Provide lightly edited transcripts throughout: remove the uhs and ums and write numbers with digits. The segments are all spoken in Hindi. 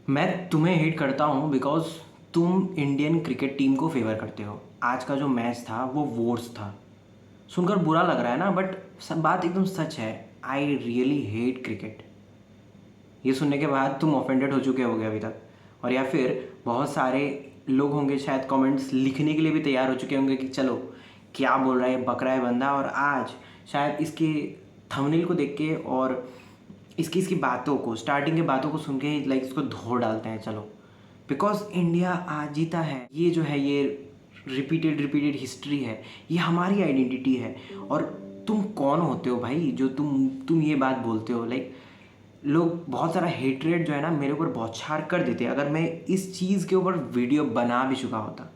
मैं तुम्हें हेट करता हूँ बिकॉज तुम इंडियन क्रिकेट टीम को फेवर करते हो। आज का जो मैच था वो वोर्स था। सुनकर बुरा लग रहा है ना, बट सब बात एकदम सच है। I really hate cricket. ये सुनने के बाद तुम ऑफेंडेड हो चुके होगे अभी तक, और या फिर बहुत सारे लोग होंगे शायद कमेंट्स लिखने के लिए भी तैयार हो चुके होंगे कि चलो क्या बोल रहा है, बक रहा है बंदा। और आज शायद इसके थंबनेल को देख के और इसकी इसकी बातों को, स्टार्टिंग के बातों को सुन के लाइक इसको धो डालते हैं। चलो, बिकॉज इंडिया आज जीता है। ये जो है ये रिपीटेड रिपीटेड हिस्ट्री है, ये हमारी आइडेंटिटी है। और तुम कौन होते हो भाई जो तुम ये बात बोलते हो? लाइक लोग बहुत सारा हेटरेट जो है ना मेरे ऊपर बौछार कर देते हैं अगर मैं इस चीज़ के ऊपर वीडियो बना भी चुका होता,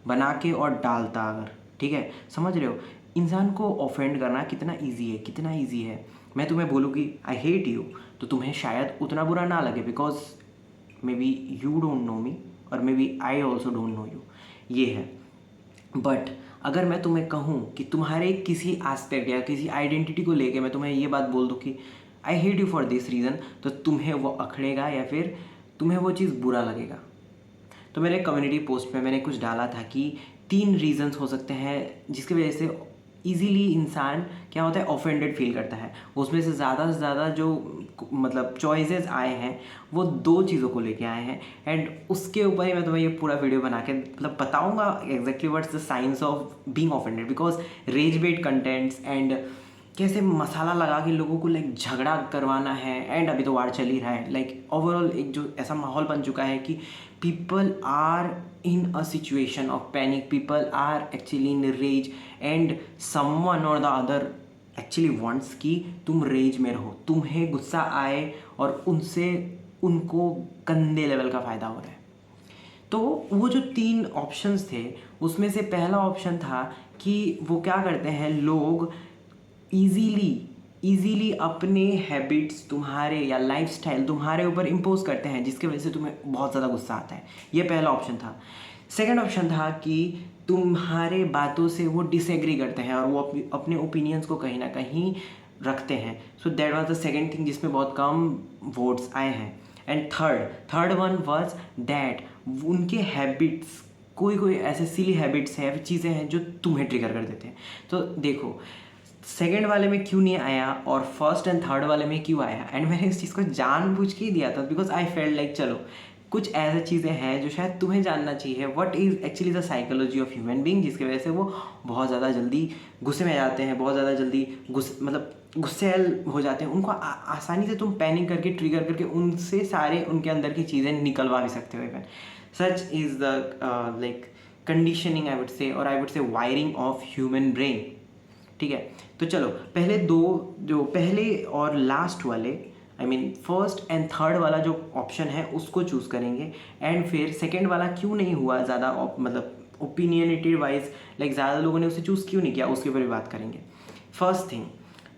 बना के और डालता अगर। ठीक है, समझ रहे हो इंसान को ऑफेंड करना कितना इजी है, कितना इजी है। मैं तुम्हें बोलूँ कि आई हेट यू, तो तुम्हें शायद उतना बुरा ना लगे because may B you don't know me और मे be I also don't know you. ये है। बट अगर मैं तुम्हें कहूँ कि तुम्हारे किसी एस्पेक्ट या किसी आइडेंटिटी को लेके मैं तुम्हें ये बात बोल दूँ कि I hate you for this reason, तो तुम्हें वो अखड़ेगा या फिर तुम्हें वो चीज़ बुरा लगेगा। तो मेरे कम्युनिटी पोस्ट में मैंने कुछ डाला था कि 3 रीज़न्स हो सकते हैं जिसकी वजह से ईज़िली इंसान क्या होता है, ऑफेंडेड फील करता है। उसमें से ज़्यादा जो मतलब चॉइसेस आए हैं वो 2 चीज़ों को लेके आए हैं। एंड उसके ऊपर ही मैं तुम्हें ये पूरा वीडियो बना के मतलब बताऊंगा exactly what's the science of being offended, because rage bait contents and कैसे मसाला लगा के लोगों को लाइक झगड़ा करवाना है। एंड अभी तो वार चल ही रहा है। लाइक ओवरऑल एक जो ऐसा माहौल बन चुका है कि people are in a situation of panic, people are actually in rage and someone or the other actually wants कि तुम रेज में रहो, तुम्हें गुस्सा आए और उनसे उनको गंदे लेवल का फ़ायदा हो रहा है। तो वो जो 3 ऑप्शंस थे उसमें से पहला ऑप्शन था कि वो क्या करते हैं, लोग ईज़िली अपने हैबिट्स तुम्हारे या लाइफस्टाइल तुम्हारे ऊपर इम्पोज करते हैं जिसकी वजह से तुम्हें बहुत ज़्यादा गुस्सा आता है। ये पहला ऑप्शन था। सेकंड ऑप्शन था कि तुम्हारे बातों से वो डिसएग्री करते हैं और वो अपने ओपिनियंस को कहीं ना कहीं रखते हैं। So that was the second thing जिसमें बहुत कम वोट्स आए हैं। And third one was that उनके हैबिट्स, कोई ऐसे सिली हैबिट्स हैं, चीज़ें हैं जो तुम्हें ट्रिगर कर देते हैं। तो देखो सेकंड वाले में क्यों नहीं आया और फर्स्ट एंड थर्ड वाले में क्यों आया। एंड मैंने इस चीज़ को जानबूझ के ही दिया था बिकॉज आई फेल्ट लाइक चलो कुछ ऐसी चीज़ें हैं जो शायद तुम्हें जानना चाहिए, what is actually the psychology of human being, जिसकी वजह से वो बहुत ज़्यादा जल्दी गुस्से में आ जाते हैं, बहुत ज़्यादा जल्दी गुस्सैल हो जाते हैं। उनको आसानी से तुम पैनिक करके ट्रिगर करके उनसे सारे उनके अंदर की चीज़ें निकलवा भी सकते हो। Even such is the like conditioning I would say, और I would say wiring of human brain. ठीक है, तो चलो पहले 2 जो पहले और लास्ट वाले I mean first and third वाला जो ऑप्शन है उसको चूज़ करेंगे। एंड फिर सेकेंड वाला क्यों नहीं हुआ ज़्यादा मतलब ओपिनियनेटेड वाइज, लाइक ज़्यादा लोगों ने उसे चूज़ क्यों नहीं किया उसके ऊपर भी बात करेंगे। फर्स्ट थिंग,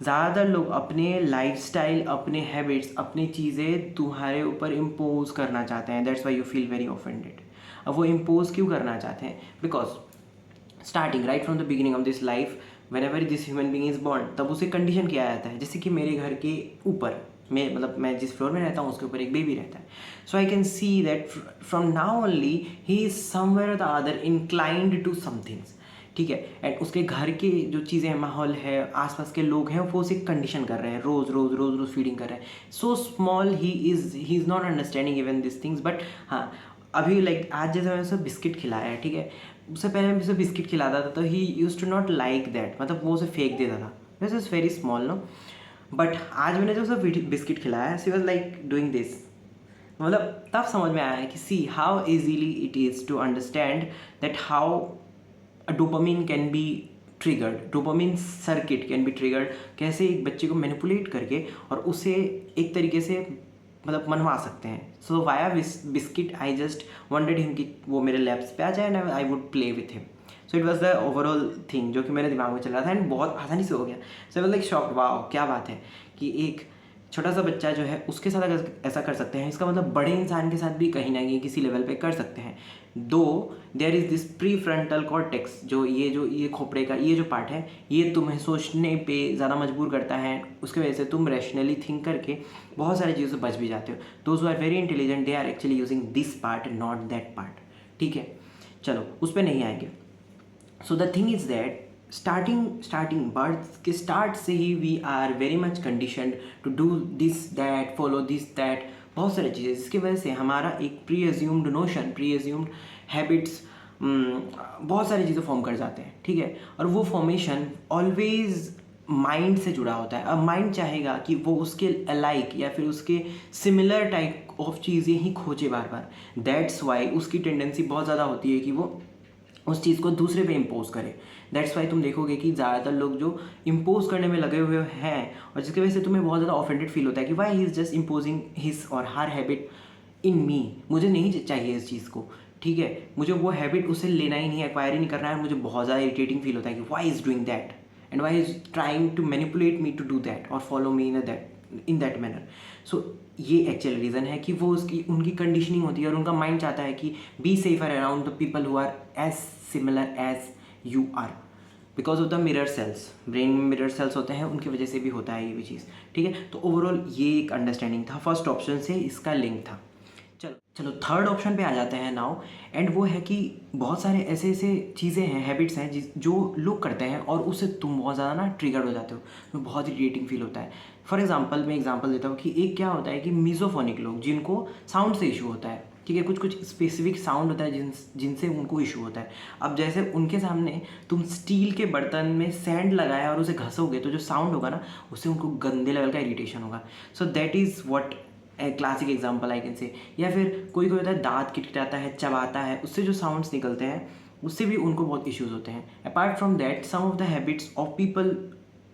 ज़्यादातर लोग अपने लाइफस्टाइल, अपने हैबिट्स, अपनी चीज़ें तुम्हारे ऊपर इम्पोज करना चाहते हैं। That's why you feel very offended. अब वो इम्पोज क्यों करना चाहते हैं? Because starting right from the beginning of this life when ever this human being is born, तब उसे कंडीशन किया जाता है। जैसे कि मेरे घर के ऊपर मैं जिस फ्लोर में रहता हूँ उसके ऊपर एक बेबी रहता है। So I can see that from now only he is somewhere the other inclined to somethings. ठीक है, एंड उसके घर के जो चीज़ें माहौल है, आसपास के लोग हैं, वो उसे कंडीशन कर रहे हैं, रोज़ फीडिंग कर रहे हैं। So small he is not understanding even this things. But हाँ, अभी लाइक आज जैसे मैंने उसे बिस्किट खिलाया है, ठीक है, उससे पहले मैं उसे बिस्किट खिलाता था तो he use to not like that, मतलब वो उसे फेंक देता था। This is very small no, but आज मैंने जो उसे बिस्किट खिलाया, she was like doing this. मतलब तब समझ में आया कि see how easily it is to understand that how dopamine can be triggered, dopamine circuit can be triggered. कैसे एक बच्चे को मैनिपुलेट करके और उसे एक तरीके से मतलब मनवा सकते हैं। So via biscuit I just wanted him कि वो मेरे लैप्स पे आ जाए and I would play with him. So it was the overall thing जो कि मेरे दिमाग में चल रहा था एंड बहुत आसानी से हो गया। So I was like shocked, wow क्या बात है कि एक छोटा सा बच्चा जो है उसके साथ अगर ऐसा कर सकते हैं, इसका मतलब बड़े इंसान के साथ भी कहीं ना कहीं किसी लेवल पे कर सकते हैं। Though there is this prefrontal cortex, जो ये खोपड़े का ये जो पार्ट है, ये तुम्हें सोचने पे ज़्यादा मजबूर करता है। उसकी वजह से तुम रैशनली थिंक करके बहुत सारी चीज़ों से बच भी जाते हो। Those who are very intelligent they are actually using this part, not that part. ठीक है, चलो उस पर नहीं आएंगे। So the thing is that starting birth के स्टार्ट से ही we are very much conditioned to do this that, follow this that, बहुत सारी चीज़ें, जिसकी वजह से हमारा एक pre assumed notion, pre assumed habits, बहुत सारी चीज़ें फॉर्म कर जाते हैं। ठीक है, और वो फॉर्मेशन ऑलवेज माइंड से जुड़ा होता है। अब माइंड चाहेगा कि वो उसके अलाइक या फिर उसके सिमिलर टाइप ऑफ चीज़ें ही खोजे बार बार। दैट्स वाई उसकी टेंडेंसी बहुत ज़्यादा होती है कि वो उस चीज़ को दूसरे पे इम्पोज करे। दैट्स वाई तुम देखोगे कि ज़्यादातर लोग जो इम्पोज करने में लगे हुए हैं, और जिसकी वजह से तुम्हें बहुत ज़्यादा ऑफेंडेड फील होता है कि why he is just imposing his और हर हैबिट इन मी, मुझे नहीं चाहिए इस चीज़ को। ठीक है, मुझे वो हैबिट उसे लेना ही नहीं है, एक्वायर ही नहीं करना है। मुझे बहुत ज़्यादा इरिटेटिंग फील होता है कि why is doing that and why is trying to manipulate me to do that और follow me in that manner. So ये एक्चुअल रीज़न है कि वो उनकी कंडीशनिंग होती है, और उनका माइंड चाहता है कि be safer around the people who are as similar as you are, because of the mirror cells. Brain में मिरर सेल्स होते हैं, उनकी वजह से भी होता है ये भी चीज़। ठीक है, तो ओवरऑल ये एक अंडरस्टैंडिंग था, फर्स्ट ऑप्शन से इसका लिंक था। चलो थर्ड ऑप्शन पे आ जाते हैं नाउ, एंड वो है कि बहुत सारे ऐसे चीज़ें हैं, हैबिट्स हैं जो लोग करते हैं और उससे तुम बहुत ज़्यादा ना ट्रिगर्ड हो जाते हो, तुम्हें बहुत इरिटेटिंग फील होता है। फॉर एग्जांपल मैं एग्जांपल देता हूँ कि एक क्या होता है कि मिज़ोफोनिक लोग, जिनको साउंड से इशू होता है। ठीक है, कुछ स्पेसिफिक साउंड होता है जिनसे उनको इशू होता है। अब जैसे उनके सामने तुम स्टील के बर्तन में सैंड लगाया और उसे घसोगे तो जो साउंड होगा ना, उससे उनको गंदे लेवल का इरिटेशन होगा। So that is what classic example I can say. या फिर कोई होता है दांत किटकिटाता है, चबाता है, उससे जो साउंड्स निकलते हैं उससे भी उनको बहुत इश्यूज होते हैं। Apart from that some of the habits of people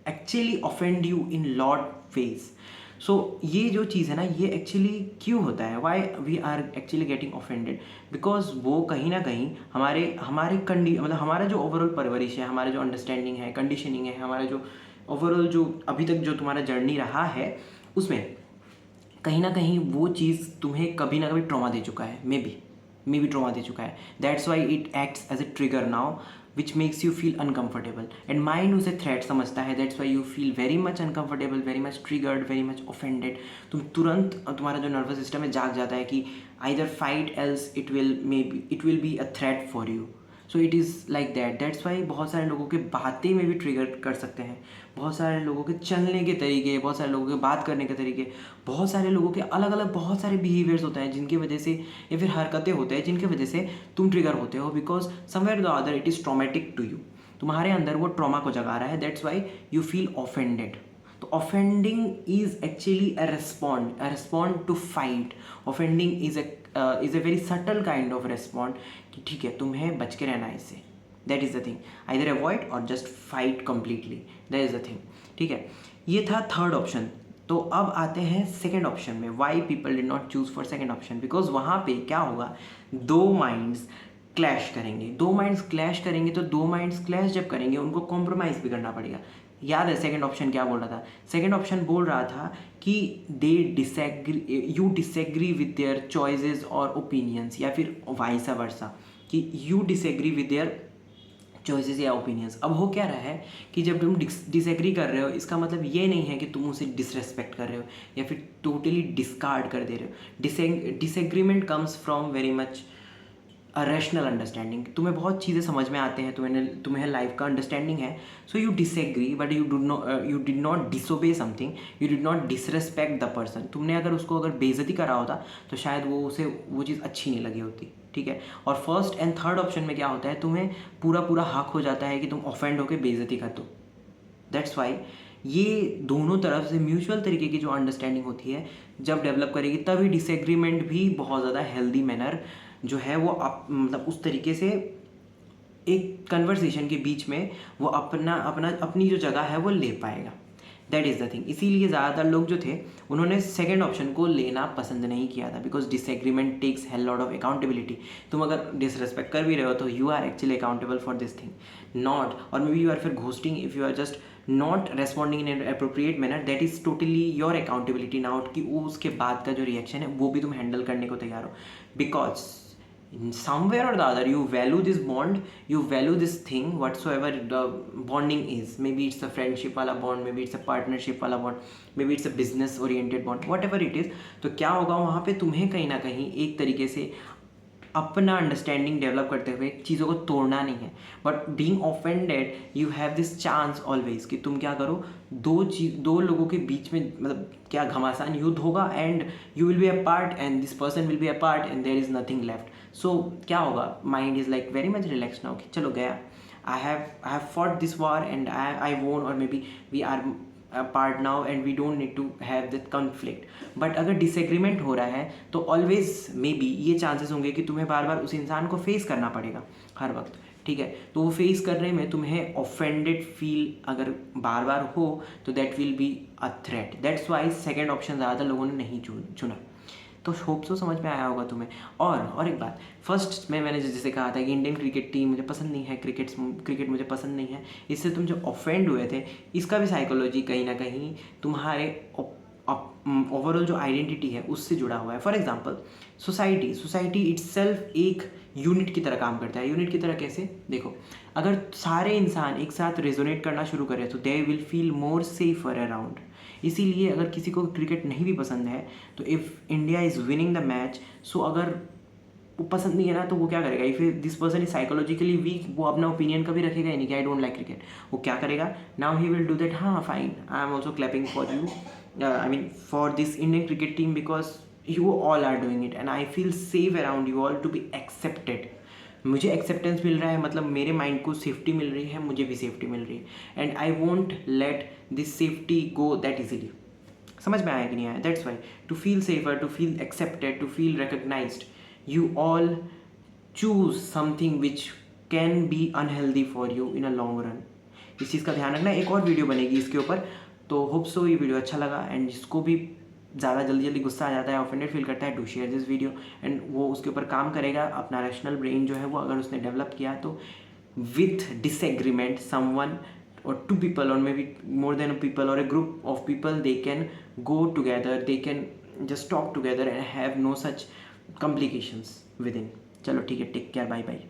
actually offend you in lot phase. So ये जो चीज़ है ना, ये एक्चुअली क्यों होता है, why we are actually getting offended, because वो कहीं ना कहीं हमारे मतलब हमारा जो ओवरऑल परवरिश है, हमारा जो अंडरस्टैंडिंग है, कंडीशनिंग है, हमारा जो ओवरऑल जो अभी तक जो तुम्हारा जर्नी रहा है, उसमें कहीं ना कहीं वो चीज़ तुम्हें कभी ना कभी ट्रॉमा दे चुका है, मे बी ट्रॉमा दे चुका है। That's why it acts as a trigger now which makes you feel uncomfortable, and mind उसे थ्रेट समझता है। That's why you feel very much uncomfortable, very much triggered, very much offended. तुम तुरंत तुम्हारा जो नर्वस सिस्टम है जाग जाता है कि either fight else it will be a threat for you. So it is like that. That's why बहुत सारे लोगों के बातें में भी ट्रिगर कर सकते हैं, बहुत सारे लोगों के चलने के तरीके, बहुत सारे लोगों के बात करने के तरीके, बहुत सारे लोगों के अलग अलग बहुत सारे बिहेवियर्स होते हैं जिनकी वजह से, या फिर हरकतें होते हैं जिनकी वजह से तुम ट्रिगर होते हो, because somewhere the other it is traumatic to you. तुम्हारे अंदर वो ट्रॉमा को जगा रहा है। That's why you feel offended. तो offending is actually a respond to fight. Offending is a very subtle kind of respond कि ठीक है, तुम्हें बच के रहना है इससे। That is the thing, either avoid और just fight completely, that is the thing. ठीक है, ये था थर्ड ऑप्शन। तो अब आते हैं सेकेंड ऑप्शन में, why people did not choose for second option, because वहाँ पे क्या होगा, दो माइंड्स क्लैश करेंगे। तो दो माइंड्स क्लैश जब करेंगे उनको कॉम्प्रोमाइज़ भी करना पड़ेगा। याद है सेकंड ऑप्शन क्या बोल रहा था? सेकंड ऑप्शन बोल रहा था कि you disagree with their choices और ओपिनियंस, या फिर वाइस वर्सा, कि you disagree with their choices या ओपिनियंस। अब हो क्या रहा है कि जब तुम डिसएग्री कर रहे हो, इसका मतलब ये नहीं है कि तुम उसे डिसरेस्पेक्ट कर रहे हो या फिर टोटली डिस्कार्ड कर दे रहे हो। Disagreement comes from very much a rational understanding. तुम्हें बहुत चीज़ें समझ में आते हैं, तुम्हें लाइफ का अंडरस्टैंडिंग है, so you disagree, but you did not disobey something, you did not disrespect the person. तुमने अगर उसको बेइज्जती करा होता तो शायद वो चीज़ अच्छी नहीं लगी होती। ठीक है, और फर्स्ट एंड थर्ड ऑप्शन में क्या होता है, तुम्हें पूरा हक हो जाता है कि तुम ऑफेंड होकर बेइज्जती कर दो। दैट्स वाई ये दोनों तरफ से म्यूचुअल तरीके की जो अंडरस्टैंडिंग होती है जब डेवलप करेगी, तभी डिसएग्रीमेंट भी बहुत ज़्यादा हेल्दी मैनर जो है वो मतलब उस तरीके से एक कन्वर्सेशन के बीच में वो अपनी जो जगह है वो ले पाएगा। That is the thing. इसीलिए ज़्यादातर लोग जो थे उन्होंने सेकेंड ऑप्शन को लेना पसंद नहीं किया था, because disagreement takes hell lot of accountability. तुम अगर डिसरेस्पेक्ट कर भी रहे हो तो you are actually accountable for this thing, not, or may be you are फिर ghosting if you are just not responding in an appropriate manner, that is totally your accountability now, कि वो उसके बाद का जो रिएक्शन है वो भी तुम हैंडल करने को तैयार हो, because in somewhere or the other you value this bond, you value this thing whatsoever the bonding is, maybe it's a friendship wala bond, maybe it's a partnership wala bond, maybe it's a business oriented bond, whatever it is. तो क्या होगा वहाँ पे तुम्हें कहीं ना कहीं एक तरीके से अपना अंडरस्टैंडिंग डेवलप करते हुए चीज़ों को तोड़ना नहीं है, but being offended you have this chance always कि तुम क्या करो, दो लोगों के बीच में मतलब क्या घमासान युद्ध होगा, and you will be a part and this person will be a part and there is nothing left. So क्या होगा, mind is like very much relax now कि चलो गया, I have fought this war and I won, or maybe we are apart now and we don't need to have that conflict. But अगर डिसएग्रीमेंट हो रहा है तो ऑलवेज मे बी ये चांसेस होंगे कि तुम्हें बार बार उस इंसान को फेस करना पड़ेगा हर वक्त, ठीक है. तो वो फेस करने में तुम्हें ऑफेंडेड फील अगर बार बार हो तो that will be a threat. That's why second option ज़्यादा लोगों ने नहीं चुना. तो होप सो समझ में आया होगा तुम्हें. और एक बात, फर्स्ट में मैंने जैसे कहा था कि इंडियन क्रिकेट टीम मुझे पसंद नहीं है, क्रिकेट मुझे पसंद नहीं है, इससे तुम जो ऑफेंड हुए थे इसका भी साइकोलॉजी कहीं ना कहीं तुम्हारे ओवरऑल जो आइडेंटिटी है उससे जुड़ा हुआ है. फॉर एग्जांपल सोसाइटी इट्सेल्फ एक यूनिट की तरह काम करता है. यूनिट की तरह कैसे, देखो, अगर सारे इंसान एक साथ रेजोनेट करना शुरू करें तो they will feel more safer around. इसीलिए अगर किसी को क्रिकेट नहीं भी पसंद है तो if India is winning the match, so अगर वो पसंद नहीं है ना तो वो क्या करेगा, if this person is psychologically weak, वो अपना ओपिनियन कभी रखेगा ही नहीं कि आई डोंट लाइक क्रिकेट. वो क्या करेगा, now he will do that, हाँ fine, I am also clapping for you, I mean for this Indian cricket team because you all are doing it and I feel safe around you all to be accepted. मुझे एक्सेप्टेंस मिल रहा है, मतलब मेरे माइंड को सेफ्टी मिल रही है, मुझे भी सेफ्टी मिल रही है, and I won't let this safety go that easily. समझ में आया कि नहीं आया? That's why to feel safer, to feel accepted, to feel recognised, you all choose something which can be unhealthy for you in a long run. इस चीज़ का ध्यान रखना. एक और वीडियो बनेगी इसके ऊपर. तो होप सो ये वीडियो अच्छा लगा, एंड जिसको भी ज़्यादा जल्दी गुस्सा आ जाता है, ऑफेंडेड फील करता है, to share this video, and वो उसके ऊपर काम करेगा. अपना रैशनल ब्रेन जो है वो अगर उसने डेवलप किया तो with disagreement someone or two people or may be more than a people or a group of people, they can go together, they can just talk together and have no such complications within. चलो ठीक है, टेक केयर, बाय बाय.